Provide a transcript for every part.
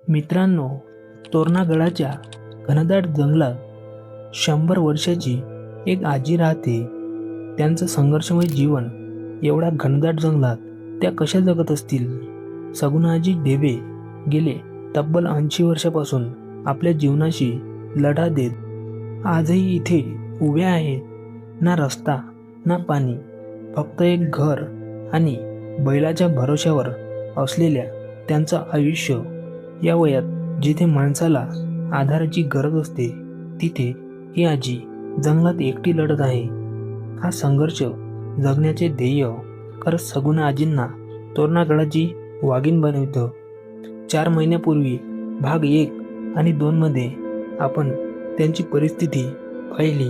मित्रांनो, तोरणागडाच्या घनदाट जंगलात 100 वर्षाची एक आजी राहते. त्यांचं संघर्षमय जीवन एवढ्या घनदाट जंगलात त्या कशा जगत असतील? सगुणाजी डेबे गेले तब्बल 80 वर्षापासून आपल्या जीवनाशी लढा देत आजही इथे उभ्या आहेत. ना रस्ता, ना पाणी, फक्त एक घर आणि बैलाच्या भरोश्यावर असलेल्या त्यांचं आयुष्य. या वयात जिथे माणसाला आधाराची गरज असते, तिथे ही आजी जंगलात एकटी लढत आहे. हा संघर्ष जगण्याचे ध्येय खरंच सगुणा आजींना तोरणागडाची वाघीण बनवतं. 4 महिन्यापूर्वी भाग 1 आणि 2 मध्ये आपण त्यांची परिस्थिती पाहिली,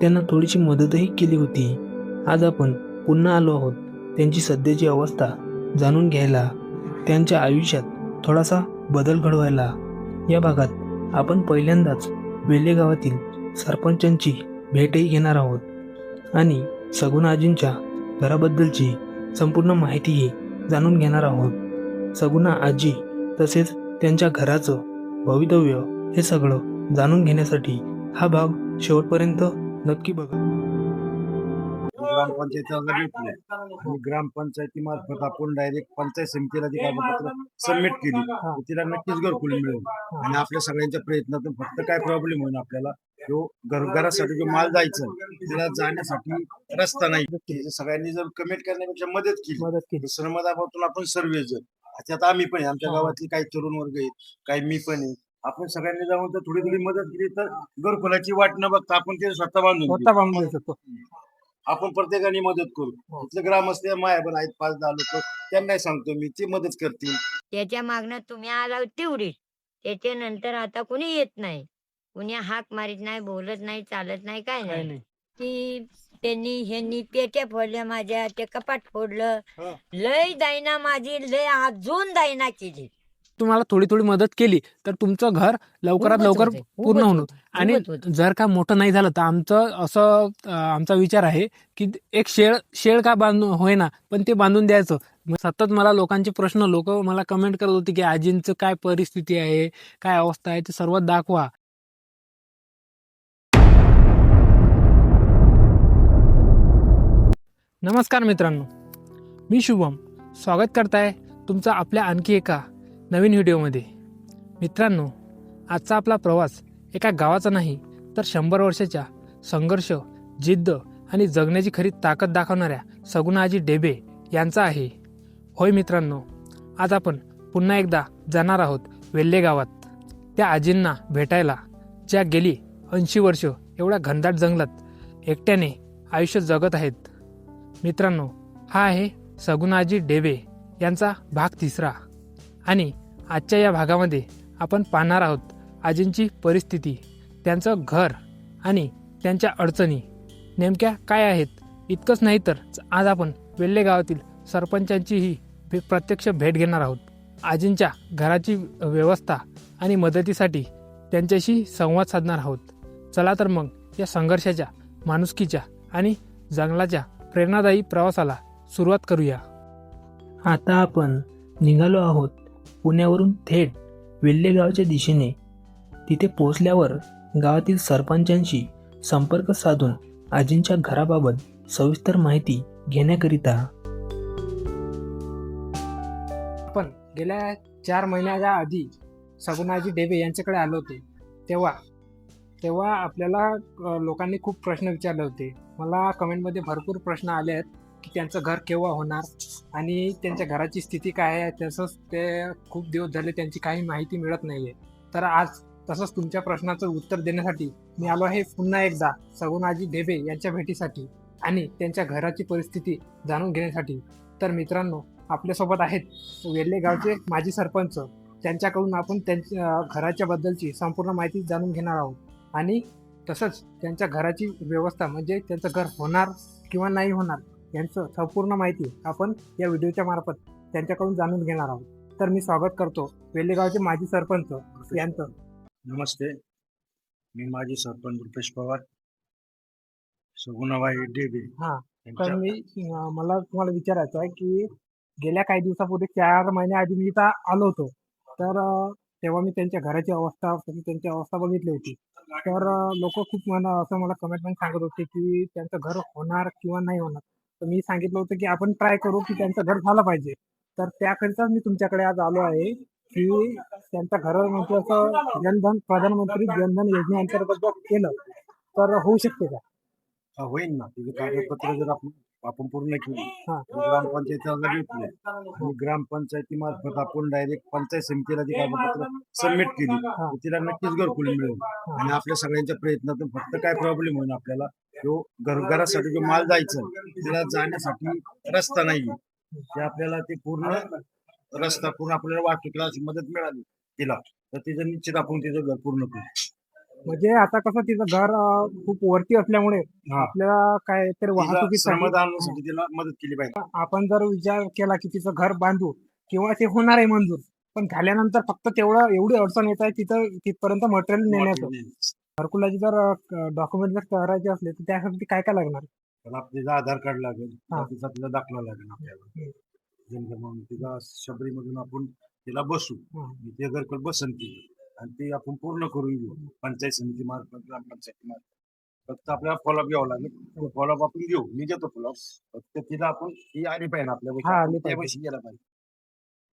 त्यांना थोडीशी मदतही केली होती. आज आपण पुन्हा आलो आहोत त्यांची सध्याची अवस्था जाणून घ्यायला, त्यांच्या आयुष्यात थोडासा बदल घडवायला. या भागात आपण पहिल्यांदाच वेल्हे गावातील सरपंचांची भेटही घेणार आहोत आणि सगुणा आजींच्या घराबद्दलची संपूर्ण माहितीही जाणून घेणार आहोत. सगुणा आजी तसेच त्यांच्या घराचं भवितव्य हे सगळं जाणून घेण्यासाठी हा भाग शेवटपर्यंत नक्की बघा. ग्रामपंचायत वगैरे भेटले आणि ग्रामपंचायतीमार्फत आपण डायरेक्ट पंचायत समितीला ती कागदपत्र सबमिट केली, तिला नक्कीच घरकुल मिळेल. आणि आपल्या सगळ्यांच्या प्रयत्नातून फक्त काय प्रॉब्लेम होईल, आपल्याला जो घरासाठी जो माल जायचा तिला जाण्यासाठी रस्ता नाही. सगळ्यांनी जर कमेंट करण्यापेक्षा मदत केली, श्रमदानातून आपण सर्वजण, त्यात आम्ही पण आमच्या गावातली काही तरुण वर्ग आहेत, काही मी पण आहे, आपण सगळ्यांनी जाऊन तर थोडी थोडी मदत केली तर घरकुलाची वाट न बघता आपण ते स्वतः बांधून शकतो. आपण प्रत्येकाने मदत करू. इथले ग्रामस्थ माया पण आहेत 5-10 लोक, त्यांना सांगतो मी, ते मदत करतील. त्याच्या मागणं तुम्ही आला तेवढी, त्याच्यानंतर आता कोणी येत नाही, कुणी हाक मारित नाही, बोलत नाही, चालत नाही, काय नाही. ती त्यांनी ह्यांनी पेट्या फोडल्या, माझ्या ते कपाट फोडलं, लय दायना माझी, लय अजून दायना केली. तुम्हाला थोडी थोडी मदत केली तर तुमचं घर लवकरात लवकर पूर्ण होणार. आणि जर का मोठं नाही झालं तर आमचा विचार आहे की एक शेळ का बांधून होईना पण ते बांधून द्यायचं. सतत मला लोकांचे प्रश्न, लोक मला कमेंट करत होते की आजींचं काय परिस्थिती आहे, काय अवस्था आहे, ते सर्व दाखवा. नमस्कार मित्रांनो, मी शुभम स्वागत करताय तुमचं आपल्या आणखी एका नवीन व्हिडिओमध्ये. मित्रांनो, आजचा आपला प्रवास एका गावाचा नाही तर 100 वर्षाच्या संघर्ष, जिद्द आणि जगण्याची खरी ताकद दाखवणाऱ्या सगुणा आजी डेबे यांचा आहे. होय मित्रांनो, आज आपण पुन्हा एकदा जाणार आहोत वेल्हे गावात त्या आजींना भेटायला, ज्या गेली 80 वर्ष एवढ्या घनदाट जंगलात एकट्याने आयुष्य जगत आहेत. मित्रांनो, हा आहे सगुणा आजी डेबे यांचा भाग 3. आणि आजच्या या भागामध्ये आपण पाहणार आहोत आजींची परिस्थिती, त्यांचं घर आणि त्यांच्या अडचणी नेमक्या काय आहेत. इतकंच नाही तर आज आपण वेल्हे गावातील सरपंचांचीही प्रत्यक्ष भेट घेणार आहोत. आजींच्या घराची व्यवस्था आणि मदतीसाठी त्यांच्याशी संवाद साधणार आहोत. चला तर मग या संघर्षाच्या, माणुसकीच्या आणि जंगलाच्या प्रेरणादायी प्रवासाला सुरुवात करूया. आता आपण निघालो आहोत पुण्यावरून थेट वेल्हे गावाच्या दिशेने. तिथे पोहोचल्यावर गावातील सरपंचांशी संपर्क साधून आजींच्या घराबाबत सविस्तर माहिती घेण्याकरिता आपण गेल्या 4 महिन्याच्या आधी सगुणा आजी डेबे यांच्याकडे आलो होते. तेव्हा आपल्याला लोकांनी खूप प्रश्न विचारले होते. मला कमेंटमध्ये भरपूर प्रश्न आले आहेत की त्यांचं घर केव्हा होणार आणि त्यांच्या घराची स्थिती काय आहे. तसंच ते खूप दिवस झाले त्यांची काही माहिती मिळत नाही आहे. तर आज तसंच तुमच्या प्रश्नाचं उत्तर देण्यासाठी मी आलो आहे पुन्हा एकदा सगुणा आजी डेबे यांच्या भेटीसाठी आणि त्यांच्या घराची परिस्थिती जाणून घेण्यासाठी. तर मित्रांनो, आपल्यासोबत आहेत वेल्हे गावचे माजी सरपंच. त्यांच्याकडून आपण त्यांच्या घराच्या बद्दलची संपूर्ण माहिती जाणून घेणार आहोत आणि तसंच त्यांच्या घराची व्यवस्था, म्हणजे त्यांचं घर होणार किंवा नाही होणार यांचं संपूर्ण माहिती आपण या व्हिडिओच्या मार्फत त्यांच्याकडून जाणून घेणार आहोत. तर मी स्वागत करतो वेल्हे गावचे माजी सरपंच यांचं. नमस्ते, मी माजी सरपंच रुपेश पवार, सगुणाबाई डेबे. तर मला तुम्हाला विचारायचं आहे की गेल्या काही दिवसापूर्वी 4 महिन्याआधी मी इथं आलो होतो. तर तेव्हा मी त्यांच्या घराची अवस्था त्यांची अवस्था बघितली होती. तर लोक खूप असं मला कमेंटमध्ये सांगत होते की त्यांचं घर होणार किंवा नाही होणार. तर मी सांगितलं होतं की आपण ट्राय करू की त्यांचं घर झालं पाहिजे. तर त्याकरिताच मी तुमच्याकडे आज आलो आहे की त्यांचं घर म्हणजे असं जनधन प्रधानमंत्री जनधन योजनेअंतर्गत जर केलं तर होऊ शकते का? होईल ना. तिथे कागदपत्र जर आपण पूर्ण केली, हा. ग्रामपंचायतीला घेतले आणि ग्रामपंचायतीमार्फत आपण डायरेक्ट पंचायत समितीला ती कागदपत्र सबमिट केली, तर तिला नक्कीच घरकुल मिळेल. आणि आपल्या सगळ्यांच्या प्रयत्नातून फक्त काय प्रॉब्लेम होईल आपल्याला, तो घरासाठी जो माल जायचा त्याला जाण्यासाठी रस्ता नाहीये, ते आपल्याला ते पूर्ण रस्ता पूर्ण आपल्याला वाहतुकीला अशी मदत मिळाली तिला, तर तिचं निश्चित आपण तिचं घर पूर्ण करू. म्हणजे आता कसं तिचं घर खूप वरती असल्यामुळे हा. आपल्याला काय तर तिला वाहतुकीसाठी श्रमदान आणण्यासाठी तिला मदत केली पाहिजे. आपण जर विचार केला की तिचं घर बांधू किंवा ते होणार आहे मंजूर, पण झाल्यानंतर फक्त तेवढं एवढी अडचण येत आहे तिथं तिथपर्यंत मटेरियल नेण्याचं. घरकुलाची जर डॉक्युमेंट जर करायचे असले तर त्यासाठी काय काय लागणार? त्याला तिचा आधार कार्ड लागेल, हा. तिचा दाखला लागेल आपल्याला. म्हणून तिला शबरीमधून आपण तिला बसू, ते घरकुल बसन ती, आणि ते आपण पूर्ण करून घेऊ पंचायत समिती मार्फत, ग्रामपंचायती मार्फत. फक्त आपल्याला फॉलोअप घ्यावं लागेल. फॉलोअप आपण घेऊ, मी घेतो फॉलोअप. फक्त तिला आपण ही आली पाहिजे आपल्या हा, आली त्या पाहिजे. पैसे गेला पाहिजे.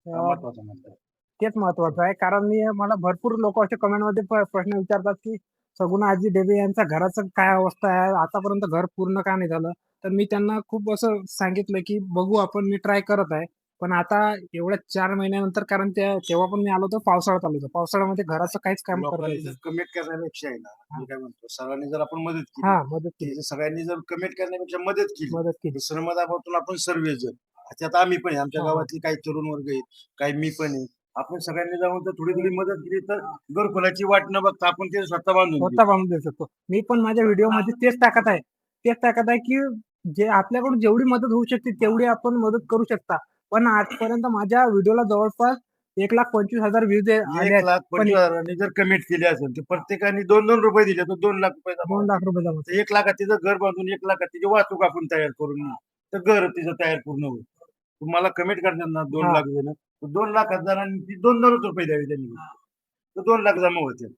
अं, महत्वाचं म्हणतात. तेच महत्वाचं आहे, कारण मला भरपूर लोक असे कमेंटमध्ये प्रश्न विचारतात की सगुणा आजी डेबे यांच्या घराचं काय अवस्था आहे, आतापर्यंत घर पूर्ण का नाही झालं. तर मी त्यांना खूप असं सांगितलं की बघू आपण, मी ट्राय करत आहे. पण आता एवढ्या 4 महिन्यानंतर, कारण तेव्हा पण मी आलो होतो पावसाळा चालू होता, पावसाळ्यामध्ये घराचं काहीच काम करता लोकांनी येत जर नाही. कमिट करण्यापेक्षा आहे ना, मी काय म्हणतो, सर्वांनी जर आपण मदत केली, हा, मदत केली. की सगळ्यांनी जर कमिट करण्यापेक्षा मदत केली, मदत केली. तर श्रमदानातून आपण सर्व जण, त्यात आम्ही पण आहे, आमच्या हा, हा. गावातली काही तरुण वर्ग आहेत, काही मी पण आहे, आपण सगळ्यांनी जाऊन तर थोडी थोडी मदत केली तर घरकुलाची वाट न बघता आपण ते स्वतः बांधून घेऊ. स्वतः बांधून देऊ शकतो. मी पण माझ्या व्हिडिओ मध्ये तेच टाकत आहे की जे आपल्याकडून जेवढी मदत होऊ शकते तेवढी आपण मदत करू शकता. पण आजपर्यंत माझ्या व्हिडिओला जवळपास 1,25,000 व्ह्यूज आले आहेत. पण 1,25,000 जर कमिट केली असेल तर प्रत्येकाने 2-2 रुपये दिले तर 2 लाख रुपये जमा 2 लाख रुपये जमा. होतात. 1 लाखात तिचं घर बांधून 1 लाखात तिची वाहतूक आपण तयार करून घेऊ, तर घर तिचं तयार पूर्ण होईल. तुम्हाला कमिट करणार ना 2 हा. लाख देणं, तर 2 लाखात जणांनी 2-2 रुपये द्यावे त्यांनी, तर 2 लाख जमा होते.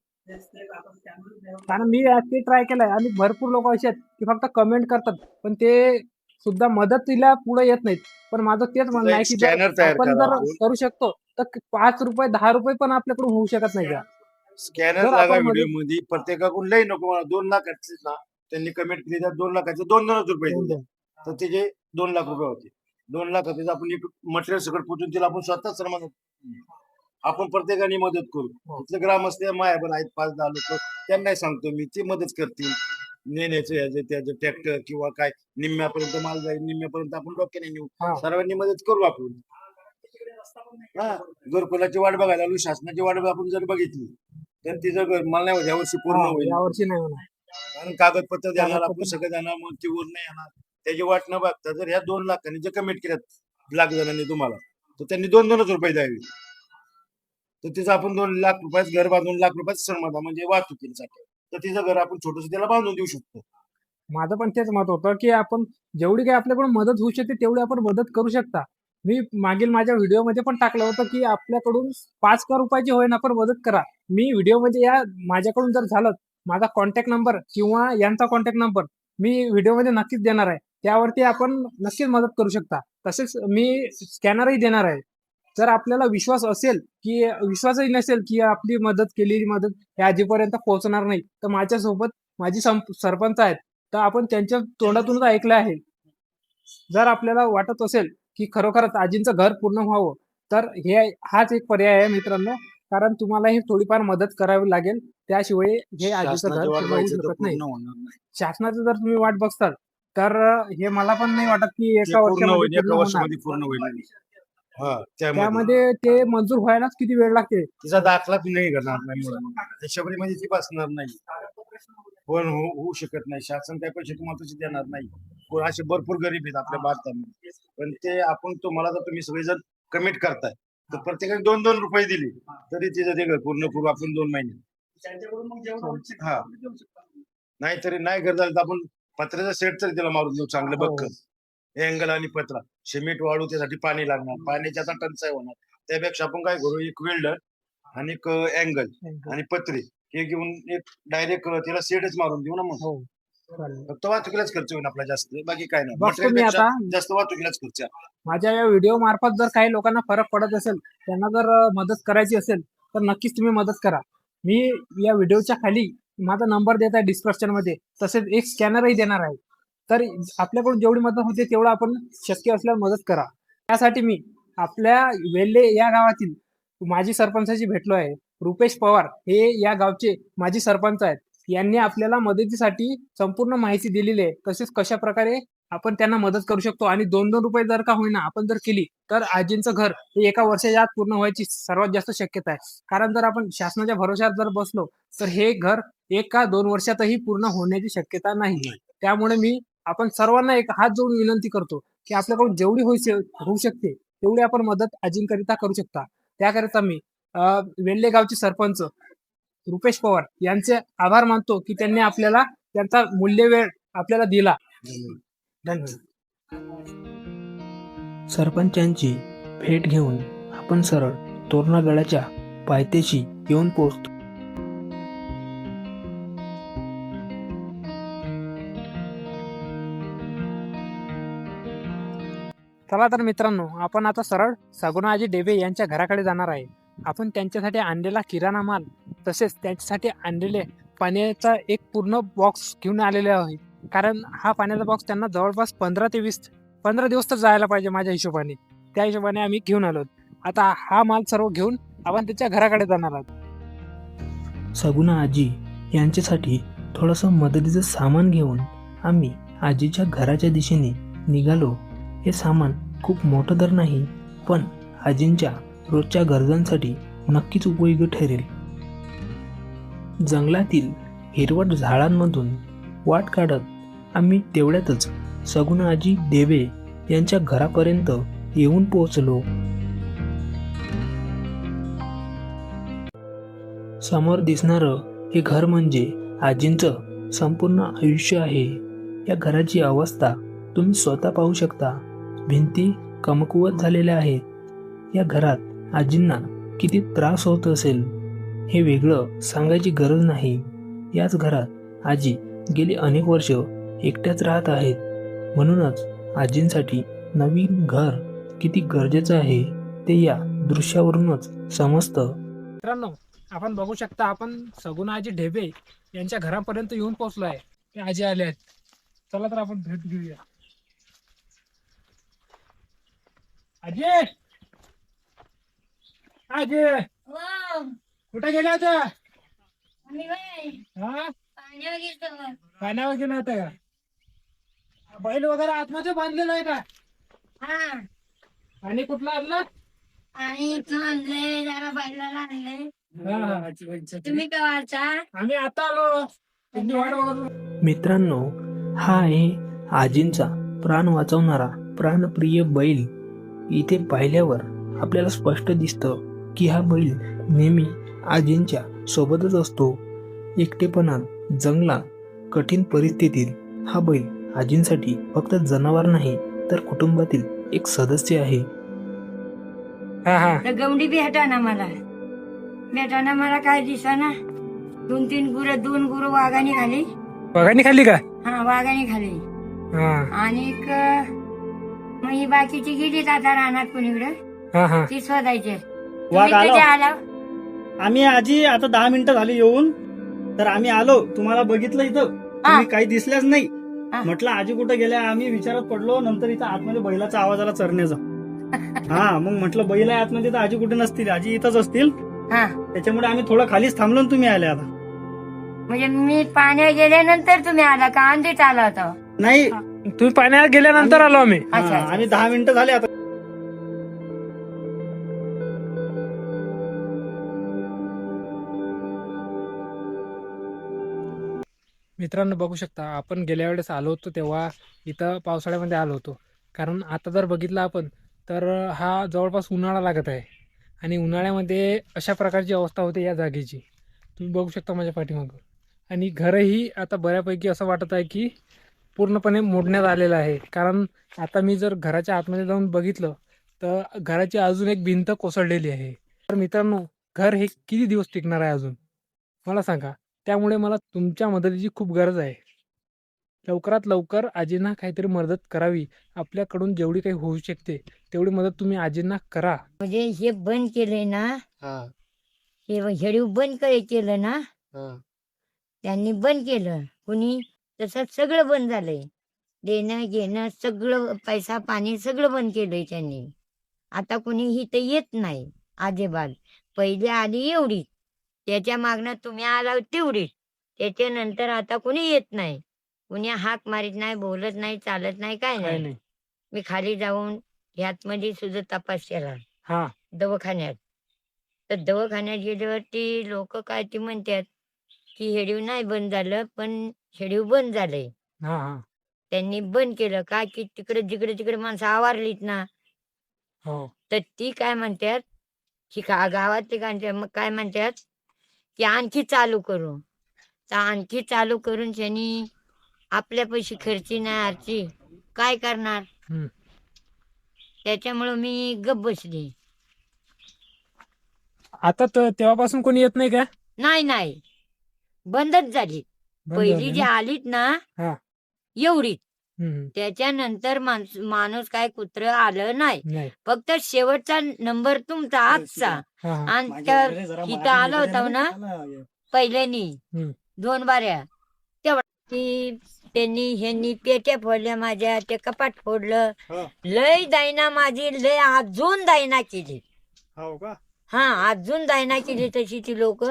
कारण मी ते ट्राय केलंय आणि भरपूर लोक असे आहेत की फक्त कमेंट करतात, पण ते सुद्धा मदतीला पुढे येत नाहीत. पण माझं तेच म्हणणं आहे की जर स्कॅनर तयार आपण करा जर आपण. करू शकतो तर 5 रुपये 10 रुपये पण आपल्याकडून होऊ शकत नाही का? स्कॅनर जर लागा आपण व्हिडिओ मध्ये, प्रत्येकाकडून लई नको मला 2 लाखाचे ना, त्यांनी कमेंट केली तर 2 लाखाचे 2-2 रुपये दिले, तर त्याचे 2 लाख रुपये होते. 2 लाखाचे आपण एक मटेरियल सगळं पोचून तिला आपण स्वतःच मदत, आपण प्रत्येकाने मदत करू. तिथले ग्रामस्थ माया पण आहेत 5-10 लोक, त्यांनाही सांगतो मी, ते मदत करतील. नेण्याचं याचं त्याचं ट्रॅक्टर किंवा काय, निम्म्यापर्यंत माल जाईल, निम्म्यापर्यंत आपण डोक्याने नेऊ. हा. सर्वांनी मदत करू आपण. हा, घरकुलाची वाट बघायला आलो, शासनाची वाट आपण जर बघितली तर तिचं घर मला नाही वाटत यावर्षी पूर्ण हा, होईल. यावर्षी नाही होणार. कारण कागदपत्र देणार आपण कागदपत्र- सगळं जाणार, मग ती वर नाही येणार, त्याची वाट न बघता जर ह्या 2 लाखांनी जे कमिट केल्यात लाख जणांनी तुम्हाला, तर त्यांनी 2-2 रुपये द्यावे, तर तिचं आपण 2 लाख रुपयात घर बांधून, लाख रुपयात श्रमदा म्हणजे वाहतुकीसाठी, तर तिचं घर आपण छोटस त्याला बांधून देऊ शकतो. माझं पण तेच मत होतं की आपण जेवढी काही आपल्याकडून मदत होऊ शकते तेवढी आपण मदत करू शकता. मी मागील माझ्या व्हिडिओमध्ये पण टाकलं होतं की आपल्याकडून 5 रुपयाची होईना पण मदत करा. मी व्हिडिओमध्ये माझ्याकडून जर झालं, माझा कॉन्टॅक्ट नंबर किंवा यांचा कॉन्टॅक्ट नंबर मी व्हिडिओमध्ये नक्कीच देणार आहे. त्यावरती आपण नक्कीच मदत करू शकता. तसेच मी स्कॅनरही देणार आहे. जर आपल्याला विश्वास असेल की विश्वासही नसेल की आपली केलेली मदत हे आजीपर्यंत पोहोचणार नाही, तर माझ्यासोबत माझी सरपंच आहेत, तर आपण त्यांच्या तोंडातूनच ऐकलं आहे. जर आपल्याला वाटत असेल की खरोखरच आजींचं घर पूर्ण व्हावं, तर हाच एक पर्याय आहे मित्रांनो. कारण तुम्हाला ही थोडीफार मदत करावी लागेल, त्याशिवाय हे आजीचं घर शासनाची वाट पूर्ण होऊ बघायचं तर शकत नाही. पूर्ण होणार नाही. शासनाचं जर तुम्ही वाट बघताल तर हे मला पण नाही वाटत की ते एका पूर्ण वर्षामध्ये होईल, पूर्ण एका होणार. वर्षामध्ये पूर्ण होईल. हा, त्यामध्ये त्यामध्ये ते मंजूर व्हायलाच किती वेळ लागते. तिचा दाखलाच नाही करणार नाही, मुळे शबरीमध्ये ती बसणार नाही, पण होऊ शकत नाही. शासन काय पैसे तुम्हाला तसे देणार नाही. असे भरपूर गरीब आहेत आपल्या भारतामध्ये, पण ते आपण तुम्हाला जर तुम्ही सगळेजण कमिट करताय तर प्रत्येकाने 2-2 रुपये दिले तरी तिचं ते घर पूर्ण करू आपण 2 महिने. हा, नाहीतरी नाही घर झालं तर आपण पत्र्याचा सेट तरी त्याला मारून देऊ, चांगलं हो. बक्कल अँगल आणि पत्रा, सिमेंट वाळू, त्यासाठी पाणी लागणार, पाण्याची आता टंचाई होणार. त्यापेक्षा आपण काय करू, एक वेल्डर आणि अँगल आणि पत्री हे घेऊन एक डायरेक्ट तिला सेटच मारून देऊ ना मग. हो चालेल. फक्त वाहतुकीलाच खर्च होईल आपला जास्त, बाकी काय नाही. बघतो Material मी पेक्षा आता. जास्त वाहतुकीलाच खर्च आहे. माझ्या या व्हिडिओ मार्फत जर काही लोकांना फरक पडत असेल, त्यांना जर मदत करायची असेल तर नक्कीच तुम्ही मदत करा. मी या व्हिडिओच्या खाली माझा नंबर देत आहे डिस्क्रिप्शन मध्ये, तसेच एक स्कॅनरही देणार आहे. तर आपल्याकडून जेवढी मदत होते तेवढं आपण शक्य असल्यास मदत करा. त्यासाठी मी आपल्या वेल्हे या गावातील माजी सरपंचाशी भेटलो आहे. रुपेश पवार हे या गावचे माजी सरपंच आहेत. यांनी आपल्याला मदतीसाठी संपूर्ण माहिती दिलेली आहे. तसेच कशा प्रकारे आपण त्यांना मदत करू शकतो आणि 2-2 रुपये जर का होईना आपण जर केली तर आजींचं घर हे एका वर्षाच्या आत पूर्ण व्हायची सर्वात जास्त शक्यता आहे. कारण जर आपण शासनाच्या भरोश्यावर जर बसलो तर हे घर 1 का 2 वर्षातही पूर्ण होण्याची शक्यता नाही. त्यामुळे मी आपण सर्वांना एक हात जोडून विनंती करतो की आपल्याकडून जेवढी होऊ शकते तेवढी आपण मदत आजींकरिता करू शकता. त्याकरिता मी वेल्हे गावचे सरपंच रुपेश पवार यांचे आभार मानतो की त्यांनी आपल्याला त्यांचा मूल्यवेळ आपल्याला दिला. धन्यवाद. सरपंचांची भेट घेऊन आपण सरळ तोरणागडाच्या पायथ्याशी येऊन पोहोचतो. चला तर मित्रांनो, आपण आता सरळ सगुणाजी डेबे यांच्या घराकडे जाणार आहे. आपण त्यांच्यासाठी आणलेला किराणा माल तसेच त्यांच्यासाठी आणलेले पाण्याचा एक पूर्ण बॉक्स घेऊन आलेले आहे. कारण हा पाण्याचा बॉक्स त्यांना जवळपास 15 दिवस तर जायला पाहिजे माझ्या हिशोबाने. त्या हिशोबाने आम्ही घेऊन आलो. आता हा माल सर्व घेऊन आपण त्याच्या घराकडे जाणार आहोत. सगुणा आजी यांच्यासाठी थोडंसं मदतीचं सामान घेऊन आम्ही आजीच्या घराच्या दिशेने निघालो. हे सामान खूप मोठं तर नाही, पण आजींच्या रोजच्या गरजांसाठी नक्कीच उपयोगी ठरेल. जंगलातील हिरवट झाडांमधून वाट काढत आम्ही तेवढ्यातच सगुणा आजी देवे यांच्या घरापर्यंत येऊन पोहोचलो. समोर दिसणारं हे घर म्हणजे आजींचं संपूर्ण आयुष्य आहे. या घराची अवस्था तुम्ही स्वतः पाहू शकता. भिंती कमकुवत झालेल्या आहेत. या घरात आजींना किती त्रास होत असेल हे वेगळं सांगायची गरज नाही. याच घरात आजी गेली अनेक वर्ष एकट्याच राहत आहेत. म्हणूनच आजींसाठी नवीन घर किती गरजेचं आहे ते या दृश्यावरूनच समजतं. मित्रांनो, आपण बघू शकता आपण सगुणाजी ढेबे यांच्या घरापर्यंत येऊन पोहोचलो आहे. ते आजी आले आहेत. चला तर आपण भेट घेऊया. आजी, आजी कुठे गेल्या होत्या? हा, पाण्यावर गेल्या होत्या का? बैल वगैरे आतमध्ये बांधलेला आहे का? आणि कुठला आणला? आणि इथून आणले, जरा बैलाला आणले. तुम्ही कवाचा? आम्ही आता आलो. तुम्ही वाट बघत. मित्रांनो, हा आहे आजींचा प्राण वाचवणारा प्राणप्रिय बैल. इथे पाहिल्यावर आपल्याला स्पष्ट दिसतं की हा बैल नेहमी आजींच्या सोबतच असतो. एकटेपणात, जंगलात, कठीण परिस्थितीत हा बैल आजींसाठी फक्त जनावर नाही तर कुटुंबातील एक सदस्य आहे. तर गवंडी बी हटाना मला काय दिसाना. 2-3 गुरं वाघाने खाली. बघानी खाली का? हा, वाघाने खाली. आणि मग ही बाकीची गेली आता रानात कुणीकडे. ती शोधायचे. वाघ तुम्ही कधी आला. आला? आम्ही आजी आता 10 मिनिटं झाली येऊन, तर आम्ही आलो. तुम्हाला बघितलं इथं, तुम्ही काही दिसल्याच नाही. म्हटलं आजी कुठे गेल्या, आम्ही विचारत पडलो. नंतर इथं आतमध्ये बैलाचा आवाज आला चरण्याचा. हा, मग म्हटलं बैल आहे आतमध्ये, तर आजी कुठे नसतील, आजी इथंच असतील. त्याच्यामुळे आम्ही थोडं खालीच थांबलो आणि तुम्ही आले. आता म्हणजे मी पाण्यात गेल्यानंतर तुम्ही आला का? अंधीत आला होता? नाही, तुम्ही पाण्यावर गेल्यानंतर आलो आम्ही. आम्ही 10 मिनिटं झाले आता. मित्रांनो, बघू शकता आपण गेल्या वेळेस आलो होतो तेव्हा इथं पावसाळ्यामध्ये आलो होतो. कारण आता जर बघितलं आपण तर हा जवळपास उन्हाळा लागत आहे आणि उन्हाळ्यामध्ये अशा प्रकारची अवस्था होते या जागेची. तुम्ही बघू शकता माझ्या पाठीमागं. आणि घरही आता बऱ्यापैकी असं वाटत आहे की पूर्णपणे मोडण्यात आलेलं आहे. कारण आता मी जर घराच्या आतमध्ये जाऊन बघितलं तर घराची अजून एक भिंत कोसळलेली आहे. तर मित्रांनो, घर हे किती दिवस टिकणार आहे अजून मला सांगा. त्यामुळे मला तुमच्या मदतीची खूप गरज आहे. लवकरात लवकर आजींना काहीतरी मदत करावी. आपल्याकडून जेवढी काही होऊ शकते तेवढी मदत तुम्ही आजींना करा. म्हणजे हे बंद केलंय ना, हा हे हेडीव बंद केलं ना, हा त्यांनी बंद केलं. कुणी? तसं सगळं बंद झालंय. देणं घेणं सगळं, पैसा पाणी सगळं बंद केलंय त्यांनी. आता कुणी इथं येत नाही अजिबात. पहिली आली एवढी, त्याच्या मागणं तुम्ही आला तेवढी, त्याच्यानंतर आता कुणी येत नाही. कुणी हाक मारीत नाही, बोलत नाही, चालत नाही, काय काय नाही. नाही. मी खाली जाऊन ह्यातमध्ये सुद्धा तपास केला हा दवाखान्यात. तर दवाखान्यात गेल्यावरती लोक काय ते म्हणतात की हेडीव नाही बंद झालं, पण हेडीव बंद झालंय. हा हा त्यांनी बंद केलं का की तिकडे जिकडे तिकडे माणसं आवारलीत ना, हो तर ती काय म्हणतात की गावातली मग काय म्हणतात की आणखी चालू करू. तर आणखी चालू करून त्यांनी आपल्या पैसे खर्ची नाही आरची काय करणार. हम्म. त्याच्यामुळं मी गप्प बसली. आता तेव्हापासून कोणी येत नाही का? नाही नाही, बंदच झाली. बंद पहिली झाली जी ना? आलीत ना हा. एवढीच. हम्म. त्याच्यानंतर माणूस काय कुत्र आलं नाही. नाही. फक्त शेवटचा नंबर तुमचा आजचा. हा हा आणि त्या इथं आलं होतं ना पहिल्यानी हम्म. 2 बाऱ्या, तेवढा की त्यांनी ह्यांनी पेट्या फोडल्या माझ्या, ते कपाट फोडलं. हा. लय दायना माझी, लय अजून दायना केली. हो का? हा, अजून दायना केली तशी ती लोक.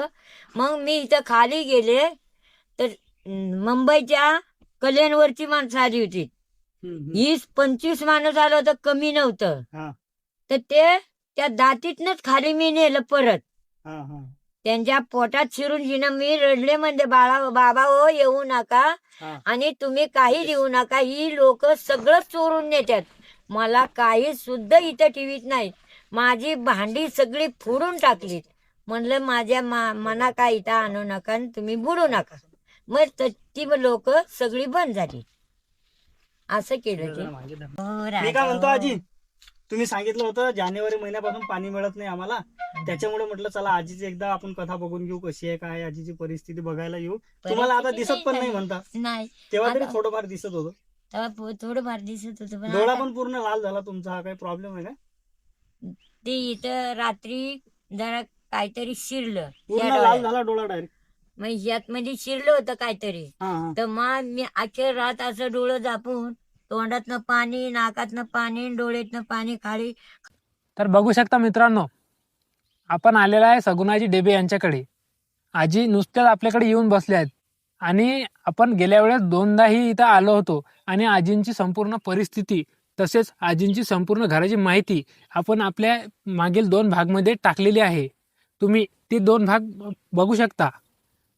मग मी इथं खाली गेले तर मुंबईच्या कल्याणवरची माणसं आली होती. 20-25 माणूस आलं होतं, कमी नव्हतं. हा. तर ते त्या दातीतनच खाली मी नेलं परत. हा हा त्यांच्या पोटात शिरून शिणं मी रडले, म्हणजे बाबा हो येऊ नका हा. आणि तुम्ही काही देऊ नका, ही लोक सगळं चोरून नेतात. मला काही सुद्धा इथं टीव्हीत नाही. माझी भांडी सगळी फोडून टाकलीत. म्हणलं माझ्या मना काय इथं आणू नका आणि तुम्ही बुडू नका. मग ती लोक सगळी बंद झाली. असं केलं ते. हो, मी राजा काय म्हणतो हो. आजी, तुम्ही सांगितलं होतं जानेवारी महिन्यापासून पाणी मिळत नाही आम्हाला. त्याच्यामुळे म्हटलं चला आजीची एकदा आपण कथा बघून घेऊ, कशी आहे काय आजीची परिस्थिती बघायला येऊ. तुम्हाला आता परिस्थिती दिसत पण नाही झाली. म्हणता. नाही, तेव्हा तरी आता- थोडंफार दिसत होतं. तेव्हा थोडंफार दिसत होतं, पण डोळा आता पण पूर्ण लाल झाला तुमचा. हा काही प्रॉब्लेम आहे का? ते इथं रात्री जरा काहीतरी शिरलं पूर्ण या लाल डोळ्यात. झाला डोळा डायरेक्ट. मग यात मध्ये शिरलं होतं काहीतरी. हा हा तर मग मी अखेर रात असं डोळं झापून, तोंडातनं पाणी, नाकातनं पाणी, डोळ्यातनं पाणी खाली. तर बघू शकता मित्रांनो, आपण आलेला आहे सगुणाजी डेबे यांच्याकडे. आजी नुसत्याच आपल्याकडे येऊन बसले आहेत आणि आपण गेल्या वेळेस 2दाही इथं आलो होतो आणि आजींची संपूर्ण परिस्थिती तसेच आजींची संपूर्ण घराची माहिती आपण आपल्या मागील 2 भागमध्ये टाकलेली आहे. तुम्ही ते 2 भाग बघू शकता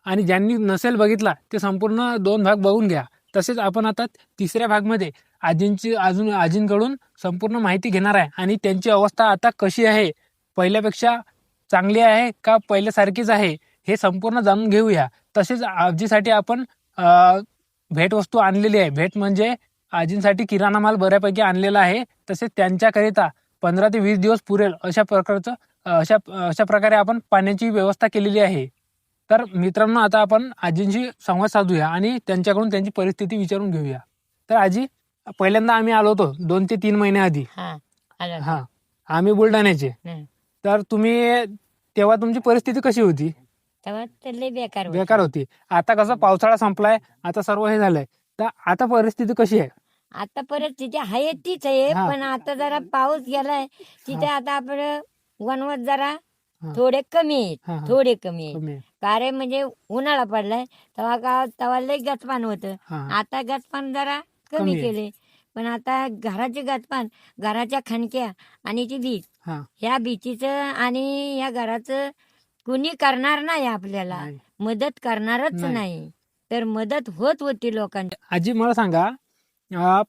आणि ज्यांनी नसेल बघितला ते संपूर्ण 2 भाग बघून घ्या. तसेच आपण आता 3ऱ्या भागमध्ये आजींकडून संपूर्ण माहिती घेणार आहे आणि त्यांची अवस्था आता कशी आहे, पहिल्यापेक्षा चांगली आहे का पहिल्यासारखीच आहे, हे संपूर्ण जाणून घेऊया. तसेच आजीसाठी आपण भेटवस्तू आणलेली आहे. भेट म्हणजे आजींसाठी किराणा माल बऱ्यापैकी आणलेला आहे. तसेच त्यांच्याकरिता 15 ते 20 दिवस पुरेल अशा प्रकारे आपण पाण्याची व्यवस्था केलेली आहे. तर मित्रांनो, आता आपण आजींशी संवाद साधूया आणि त्यांच्याकडून त्यांची परिस्थिती विचारून घेऊया. तर आजी, पहिल्यांदा आम्ही आलो होतो 2 ते 3 महिन्याआधी. हा आलं. हा, आम्ही बुलढाण्याचे. हं. तर तुम्ही तेव्हा तुमची परिस्थिती कशी होती? तेव्हा तर लय बेकार होतं. बेकार होती. आता कसं पावसाळा संपलाय, आता सर्व हे झालंय, तर आता परिस्थिती कशी आहे? आता परत तिथे आहे तीच आहे, हा. पण आता जरा पाऊस गेलाय तिथे. हा. आता आपलं वनवत जरा हा. थोडे कमी आहेत. हा, हा. थोडे कमी आहेत. कमी आहे. कारण म्हणजे उन्हाळा पडलाय तेव्हा लय गचपान होतं. हा. आता गचपान जरा कमी कमी आहे. केले. पण आता घराचे गचपान, घराच्या खणक्या आणि ती भीत, हा. ह्या भीतीचं आणि या घराचं कुणी करणार नाही आपल्याला. नाही. मदत करणारच नाही. नाही. तर मदत होत होती लोकांची. आजी मला सांगा,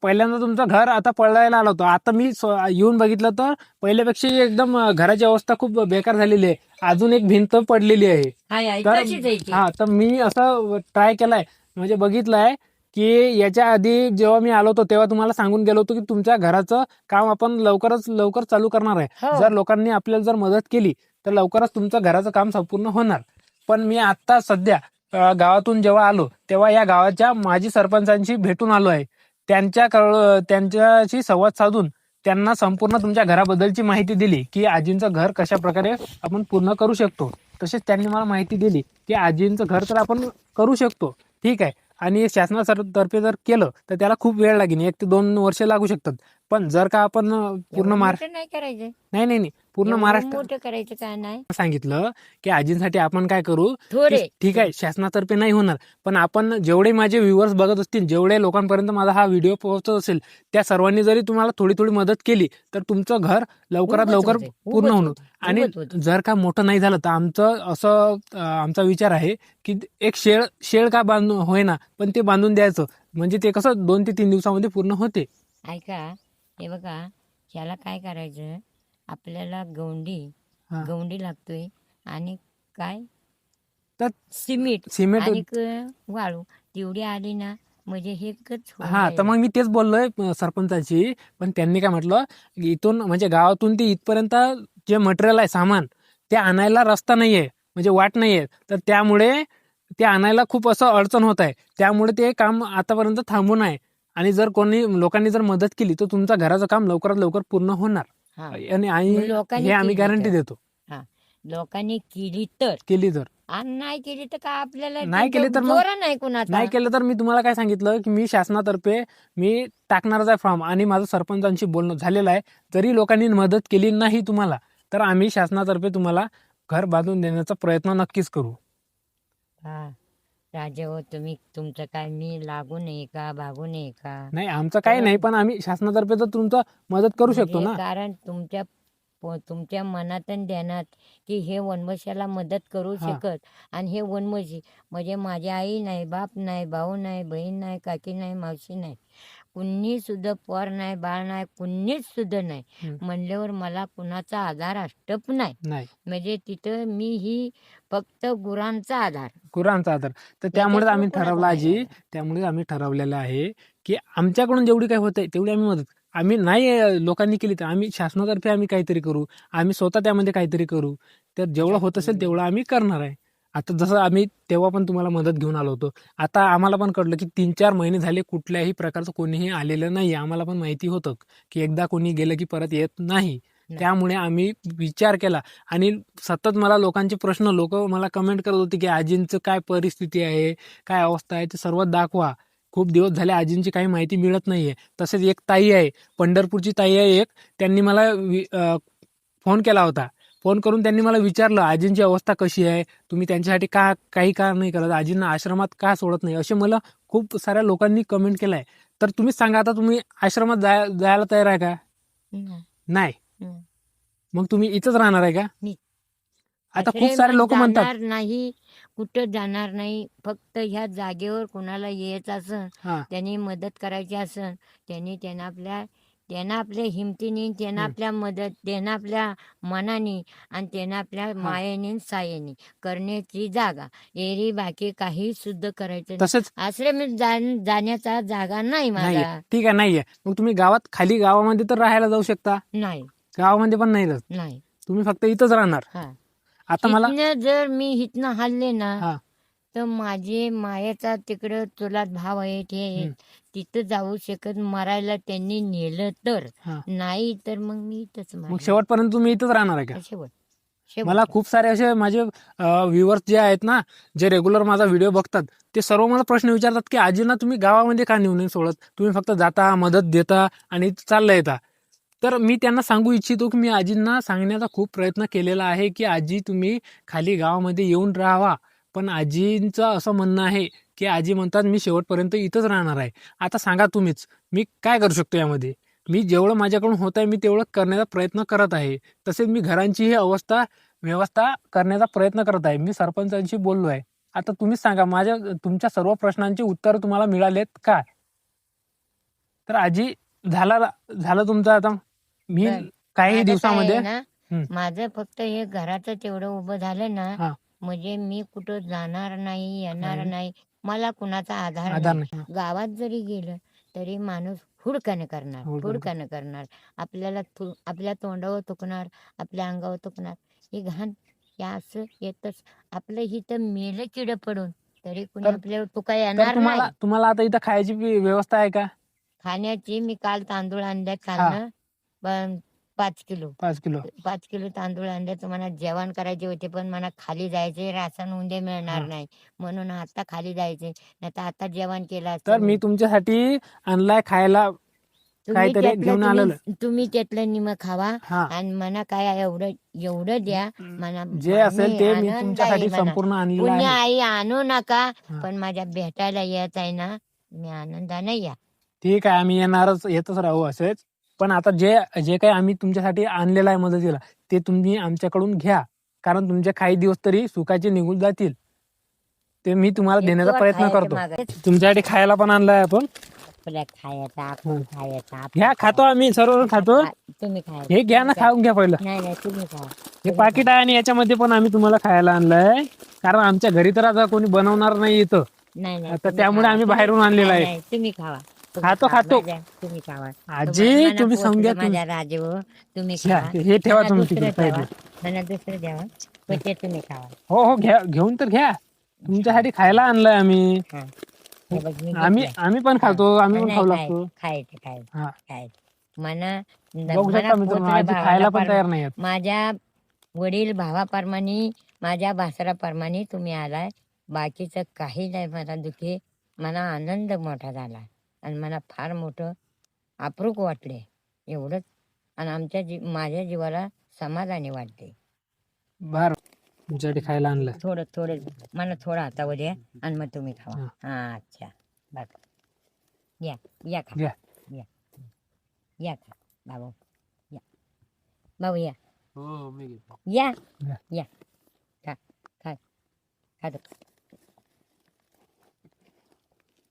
पहिल्यांदा तुमचं घर आता पळायला आलं होतं. आता मी येऊन बघितलं तर पहिल्यापेक्षा एकदम घराची अवस्था खूप बेकार झालेली आहे. अजून एक भिंत पडलेली आहे. हाय हाय, तर तशीच आहे ती. हा, तर मी असं ट्राय केलाय, म्हणजे बघितलंय की याच्या आधी जेव्हा मी आलो होतो तेव्हा तुम्हाला सांगून गेलो होतो की तुमच्या घराचं काम आपण लवकरात लवकर चालू करणार आहे. हो. जर लोकांनी आपल्याला जर मदत केली तर लवकरच तुमचं घराचं काम संपूर्ण होणार. पण मी आता सध्या गावातून जेव्हा आलो तेव्हा या गावाच्या माजी सरपंचांशी भेटून आलो आहे. त्यांच्याशी संवाद साधून त्यांना संपूर्ण तुमच्या घराबद्दलची माहिती दिली की आजींचं घर कशा प्रकारे आपण पूर्ण करू शकतो. तसेच त्यांनी मला माहिती दिली की आजींचं घर तर आपण करू शकतो, ठीक आहे, आणि शासनातर्फे जर केलं तर त्याला खूप वेळ लागेल, 1 ते 2 वर्ष लागू शकतात. पण जर का आपण पूर्ण एवढं महाराष्ट्र मोठं नाही करायचं. नाही पूर्ण एवढं महाराष्ट्र मोठं करायचं काय नाही. सांगितलं की आजींसाठी आपण काय करू, थोडे की ठीक आहे शासनातर्फे नाही होणार, पण आपण जेवढे माझे व्ह्युअर्स बघत असतील, जेवढे लोकांपर्यंत माझा हा व्हिडिओ पोहोचत असेल, त्या सर्वांनी जरी तुम्हाला थोडी थोडी मदत केली तर तुमचं घर लवकरात उभंच लवकर होते, पूर्ण उभंच होणार. होते, आणि उभंच होते. जर का मोठं नाही झालं तर आमचा विचार आहे की एक शेळ का बांधून होईना पण ते बांधून द्यायचं, म्हणजे ते कसं 2 ते 3 दिवसामध्ये पूर्ण होते. ऐका, हे बघा, ह्याला काय करायचं, आपल्याला हा. गवंडी लागतोय आणि काय तर सिमेंट सिमेंट आणि वाळू तेवढी आली ना म्हणजे हे होऊन हा, तर जाईल. मग मी तेच बोललोय सरपंचाची, पण त्यांनी काय म्हटलं, इथून म्हणजे गावातून ते इथपर्यंत जे मटेरियल आहे, सामान, ते आणायला रस्ता नाहीये, म्हणजे वाट नाहीये, तर त्यामुळे ते आणायला खूप असं अडचण होत आहे. त्यामुळे ते काम आतापर्यंत थांबून आहे. आणि जर कोणी लोकांनी जर मदत केली तर तुमचं घराचं काम लवकरात लवकर पूर्ण होणार. हा. आणि लोकांनी हे आम्ही केली गॅरंटी तर. देतो. लोकांनी केली तर, केली तर आणि नाही केली तर काय आपल्याला नाही केली तर मग जोरा नाही कुणाचा. नाही केलं तर मी तुम्हाला काय सांगितलं की मी शासनातर्फे मी टाकणारच आहे फॉर्म, आणि माझं सरपंचांशी बोलणं झालेलं आहे. जरी लोकांनी मदत केली नाही तुम्हाला तर आम्ही शासनातर्फे तुम्हाला घर बांधून देण्याचा प्रयत्न नक्कीच करू. हा, राजा हो, तुम्ही तुमचं काय मी लागू नये का, भागू नये का? नाही आमचं काही नाही, पण आम्ही शासनातर्फे तर तुमचं मदत करू शकतो म्हणजे ना. कारण तुमच्या मनात आणि ध्यानात की हे वनवशाला मदत करू हा. शकत, आणि हे वनवशी म्हणजे माझी आई नाही, बाप नाही, भाऊ नाही, बहीण नाही, काकी नाही, मावशी नाही, कुणी सुद्धा पोर नाही, बाळ नाही, कुणीच सुद्धा नाही म्हणल्यावर मला कुणाचा आधार अष्टप नाही. नाही म्हणजे तिथं मी ही फक्त गुरांचा आधार. गुरांचा आधार. तर त्यामुळे आम्ही कोणाचा ठरवलं नाही आजी, आधार. त्यामुळे आम्ही ठरवलेलं आहे की आमच्याकडून जेवढी काही होत आहे तेवढी आम्ही मदत, आम्ही नाही लोकांनी केली तर आम्ही शासनातर्फे आम्ही काहीतरी करू, आम्ही स्वतः त्यामध्ये काहीतरी करू. तर जेवढं होत असेल तेवढं आम्ही करणार आहे. आता जसं आम्ही तेव्हा पण तुम्हाला मदत घेऊन आलो होतो, आता आम्हाला पण कळलं की 3-4 महिने झाले कुठल्याही प्रकारचं कोणीही आलेलं नाही. आम्हाला पण माहिती होतं की एकदा कोणी गेलं की परत येत नाही. त्यामुळे आम्ही विचार केला, आणि सतत मला लोक मला कमेंट करत होते की आजींचं काय परिस्थिती आहे, काय अवस्था आहे, ते सर्व दाखवा. खूप दिवस झाले आजींची काही माहिती मिळत नाहीये. तसेच एक ताई आहे, पंढरपूरची ताई आहे एक, त्यांनी मला फोन केला होता. फोन करून त्यांनी मला विचारलं आजींची अवस्था कशी आहे, तुम्ही त्यांच्यासाठी काही का नाही करत, आजींना आश्रमात का सोडत नाही, असे मला खूप साऱ्या लोकांनी कमेंट केलाय. तर तुम्हीच सांगा, आता तुम्ही आश्रमात जायला तयार आहे का? नाही. मग तुम्ही इथंच राहणार आहे का? आता खूप सारे लोक म्हणतात जाणार नाही, कुठं जाणार नाही, फक्त ह्या जागेवर कोणाला यायचं असन, त्यांनी मदत करायची असन, त्यांना आपल्या हिमतीने, त्यांना आपल्या मदत, त्यांना आपल्या मनाने, आणि त्यांना आपल्या मायेने सायेने करण्याची जागा, एरी बाकी काही सुद्धा करायचं नाही. तसंच आश्रमात जाण्याचा जागा नाही नाहीये. माझा. ठीक आहे, नाहीये. मग तुम्ही खाली गावामध्ये तर राहायला जाऊ शकता, नाही, गावामध्ये पण नाही राहत, नाही. तुम्ही फक्त इथंच राहणार. आता मला जर मी इथनं हल्ले ना हा तर माझे मायाचा तिकडं चुलात भाव आहे, ते आहे, तिथं जाऊ शकत, मरायला त्यांनी नेलं तर, नाही तर मग मी इथंच मग शेवटपर्यंत तुम्ही इथंच राहणार आहे का? शेवट मला खूप सारे असे माझे व्ह्युअर्स जे आहेत ना, जे रेग्युलर माझा व्हिडिओ बघतात, ते सर्व मला प्रश्न विचारतात की आजींना तुम्ही गावामध्ये का नेऊन सोडत, तुम्ही फक्त जाता, मदत देता आणि चालला येता. तर मी त्यांना सांगू इच्छितो की मी आजींना सांगण्याचा खूप प्रयत्न केलेला आहे की आजी तुम्ही खाली गावामध्ये येऊन राहावा, पण आजींचं असं म्हणणं आहे की आजी म्हणतात मी शेवटपर्यंत इथंच राहणार आहे. आता सांगा तुम्हीच, मी काय करू शकतो यामध्ये? मी जेवढं माझ्याकडून होत आहे मी तेवढं करण्याचा प्रयत्न करत आहे. तसेच मी घरांचीही व्यवस्था करण्याचा प्रयत्न करत आहे. मी सरपंचांशी बोललो आहे. आता तुम्हीच सांगा, तुमच्या सर्व प्रश्नांची उत्तर तुम्हाला मिळालेत काय? तर आजी, झालं तुमचं आता. मी काही दिवसामध्ये माझं फक्त हे घराचं तेवढं उभं झालं ना, म्हणजे मी कुठं जाणार नाही, येणार नाही, मला कुणाचा आधार नाही. गावात जरी गेलं तरी माणूस हुडकाने करणार. आपल्या तोंडावर थुकणार, आपल्या अंगावर थुकणार, हे घाण हे असं येतच आपलं हिथं मेलं किड पडून तरी कुणी तर- आपल्यावर तुका तर येणार तुम्हाला नाही. तुम्हाला आता इथं खायची व्यवस्था आहे का? खाण्याची मी काल तांदूळ आणले कालनं 5 किलो 5 किलो 5 किलो तांदूळ आणले. तुम्हाला जेवण करायचे होते पण मला खाली जायचे राशन उंदे मिळणार हा. नाही म्हणून आता खाली जायचे नाही तर आता जेवण केलं तर असतं मी तुमच्यासाठी आणलाय खायला काहीतरी घेऊन आलेलं. तुम्ही त्यातलं निम खावा हा आणि मला काय एवढं एवढं द्या मला जे असेल ते मी आनंद तुमच्यासाठी आहे मला. संपूर्ण आणलेलं पुण्य आहे. आई आणू नका हा. पण माझ्या भेटायला येत आहे ना मी आनंदाने या. ठीक आहे, आम्ही येतच राहू असेच. पण आता जे जे काही आम्ही तुमच्यासाठी आणलेलं आहे मदतीला ते तुम्ही आमच्याकडून घ्या, कारण तुमचे काही दिवस तरी सुखाचे निघून जातील. ते मी तुम्हाला देण्याचा येतो प्रयत्न खायचं करतो. मागं. तुमच्यासाठी खायला पण आणलाय आपण. आपल्या खायचा आपण खायचा आपण घ्या, खातो आम्ही सर्व खातो. तुम्ही खायचं हे घ्या ना, खाऊन घ्या पहिलं. नाही नाही तुम्ही खा. हे पाकिट आहे आणि याच्यामध्ये पण आम्ही तुम्हाला खायला आणलंय, कारण आमच्या घरी तर आता कोणी बनवणार नाही इथं. नाही नाही आता तुम्ही त्यामुळे खावा. आम्ही तुम्ही- बाहेरून आणलेलं नाही, आहे. नाही, तुम्ही खावा. तुम्ही खातो, खा. खातो. तुम्ही खावा. आजी तुम्हाला तुम्ही पोचलं समजा माझ्या राजू तुम्ही घ्या, खावा. हे ठेवा मला तुम्ही दुसरं तिकडे ठेवा. साईडला. मला दुसरं द्यावा पण ते तुम्ही खावा. हो हो, घ्या, घेऊन तर घ्या. तुमच्यासाठी खायला आणलंय आम्ही. हा. हे बघ, मी आम्ही घेतलंय. आम्ही पण खातो, आम्ही पण नाही, खाऊ खाय- लागतो. खायचं खायचं हा. खायचं मना बघू मला शकता मित्रांनो, पोचलं आजी भावाला खायला पण पार- तयार नाही आहेत. माझ्या वडील भावाप्रमाणे माझ्या भासराप्रमाणे तुम्ही आलाय. बाकीचं काही नाही मला दुखी. मला आनंद मोठा झाला आणि मला फार मोठं अप्रूप वाटले एवढंच. आणि माझ्या जीवाला समाधानी वाटते. बर, तुमच्यासाठी खायला आणलंय. थोडं थोडं मला थोडं हातावर द्या आणि मग तुम्ही खावा. हा. हा अच्छा बघ या या खा घ्या. या खा बाबू या बाबू या हो, मी घेतो. या या. या खा खा खातो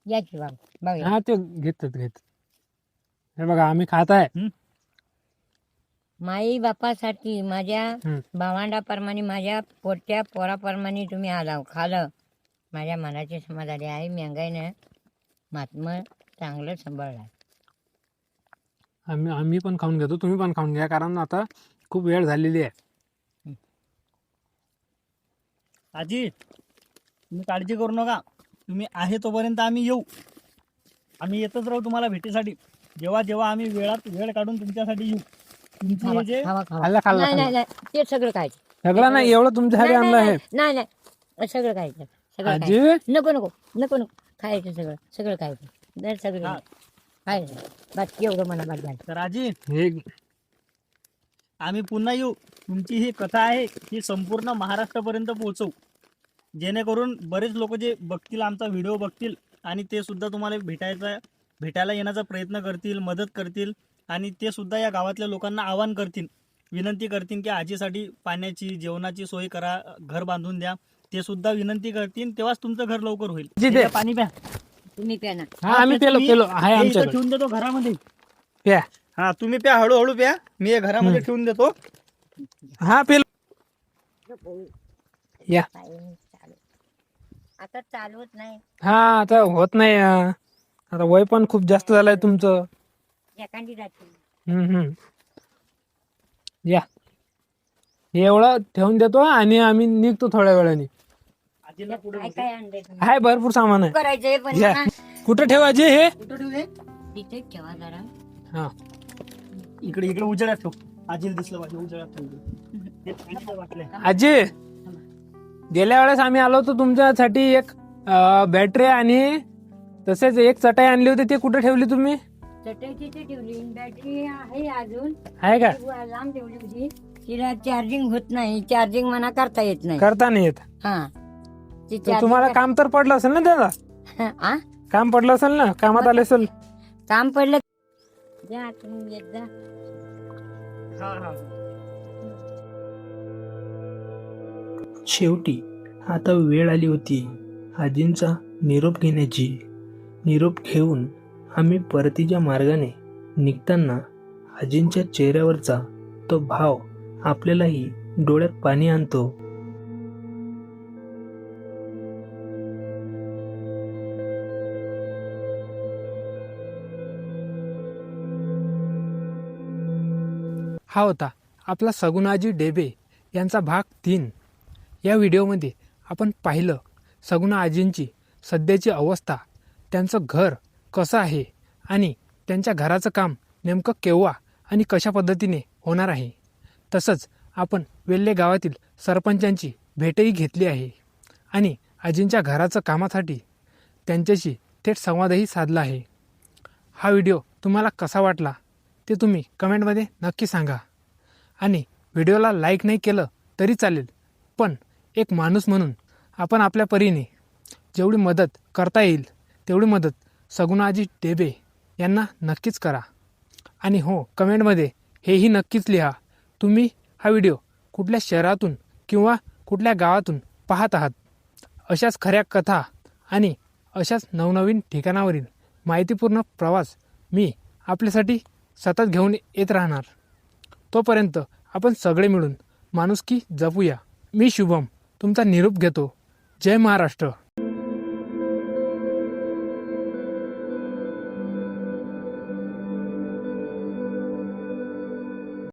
या की बाबू या. हा, ते घेतात. हे बघा, आम्ही खात आहे. माई बापासाठी माझ्या हम्म. भावंडाप्रमाणे माझ्या पोट्या पोराप्रमाणे तुम्ही आला खालं. माझ्या मनाची समाधानी आहे. मेंगाईनं महात्मा चांगलं सांभाळला. आम्ही पण खाऊन घेतो, तुम्ही पण खाऊन घ्या, कारण आता खूप वेळ झालेली आहे. आजी तुम्ही काळजी करू नका. तुम्ही आहे तोपर्यंत आम्ही येऊ. आम्ही येतच राहू तुम्हाला भेटीसाठी. जेव्हा जेव्हा आम्ही वेळ काढून तुमच्यासाठी येऊ. तुमची हे जे खावा खावा खाल्ला खाल्ला नाही नाही खाल्ला. नाही ते सगळं खायचं. सगळं नाही, एवढं तुमच्यासाठी नाही, आणलं नाही, आहे. नाही नाही सगळं खायचं सगळं आजी खायचं. नको नको नको नको खायचं सगळं सगळं खायचं. दर सगळं हा. खायचं बस एवढं मला बस झालं. तर आजी हे आम्ही पुन्हा येऊ. तुमची ही कथा आहे ही संपूर्ण महाराष्ट्रापर्यंत पोहोचवू, जेणेकरून बरेच लोक जे बघतील आमचा व्हिडिओ बघतील आणि ते सुद्धा तुम्हाला भेटायला येण्याचा प्रयत्न करतील, मदत करतील. आणि ते सुद्धा या गावातल्या लोकांना आवाहन करतील, विनंती करतील की आजीसाठी पाण्याची जेवणाची सोय करा, घर बांधून द्या. ते सुद्धा विनंती करतील, तेव्हाच तुमचं घर लवकर होईल. जी दे. हे घ्या, पाणी प्या. तुम्ही प्या ना. हा, आम्ही पेलो आहे हे इथं आमच्याकडे. ठेवून देतो घरामध्ये. प्या. हा तुम्ही प्या, हळूहळू प्या. मी हे घरामध्ये ठेवून देतो. हा, पेलो. या. चालू आता चालवत नाही. हा, आता होत नाही. आता वय पण खूप जास्त झालंय तुमचं. एखादी जाते या, हे एवढं ठेवून देतो आणि आम्ही निघतो थोड्या वेळाने. आजीला पुढे काय काय आणलंय तुम्ही? आहे, भरपूर सामान आहे. करायचंय पण या. मला कुठं ठेवायचे हे? कुठं ठेवले? तिथे ठेवा जरा. हा, इकडे इकडे उजेडात ठेव. आजीला दिसलं पाहिजे उजेडात ठेव. हे पाण्याच्या बाटल्या. आजी गेल्या वेळेस आम्ही आलो होतो तुमच्यासाठी एक बॅटरी आणि तसेच एक चटाई आणली होती, ते कुठे ठेवली तुम्ही? चटई तिथे ठेवली. बॅटरी आहे अजून आहे का? ती लांब ठेवली होती. तिला चार्जिंग होत नाही. चार्जिंग मना करता येत नाही. करता नाही येत. हा ती तर तुम्हाला काम तर पडलं असेल ना त्याला? आ? काम पडलं असेल ना, कामात आले असेल. काम पडलं जा तुम्ही येत जा. हा हा. शेवटी आता वेळ आली होती आजींचा निरोप घेण्याची. निरोप घेऊन आम्ही परतीच्या मार्गाने निघताना आजींच्या चेहऱ्यावरचा तो भाव आपल्यालाही डोळ्यात पाणी आणतो. हा होता आपला सगुणाजी डेबे यांचा भाग 3. या व्हिडिओमध्ये आपण पाहिलं सगुणा आजींची सध्याची अवस्था, त्यांचं घर कसं आहे आणि त्यांच्या घराचं काम नेमकं केव्हा आणि कशा पद्धतीने होणार आहे. तसंच आपण वेल्हे गावातील सरपंचांची भेटही घेतली आहे आणि आजींच्या घराचं कामासाठी त्यांच्याशी थेट संवादही साधला आहे. हा व्हिडिओ तुम्हाला कसा वाटला ते तुम्ही कमेंटमध्ये नक्की सांगा. आणि व्हिडिओला लाईक नाही केलं तरी चालेल, पण एक माणूस म्हणून आपण आपल्या परीने जेवढी मदत करता येईल तेवढी मदत सगुणा आजी डेबे यांना नक्कीच करा. आणि हो, कमेंटमध्ये हेही नक्कीच लिहा, तुम्ही हा व्हिडिओ कुठल्या शहरातून किंवा कुठल्या गावातून पाहत आहात. अशाच खऱ्या कथा आणि अशाच नवनवीन ठिकाणावरील माहितीपूर्ण प्रवास मी आपल्यासाठी सतत घेऊन येत राहणार. तोपर्यंत आपण सगळे मिळून माणुसकी जपूया. मी शुभम तुमचा निरोप घेतो. जय महाराष्ट्र.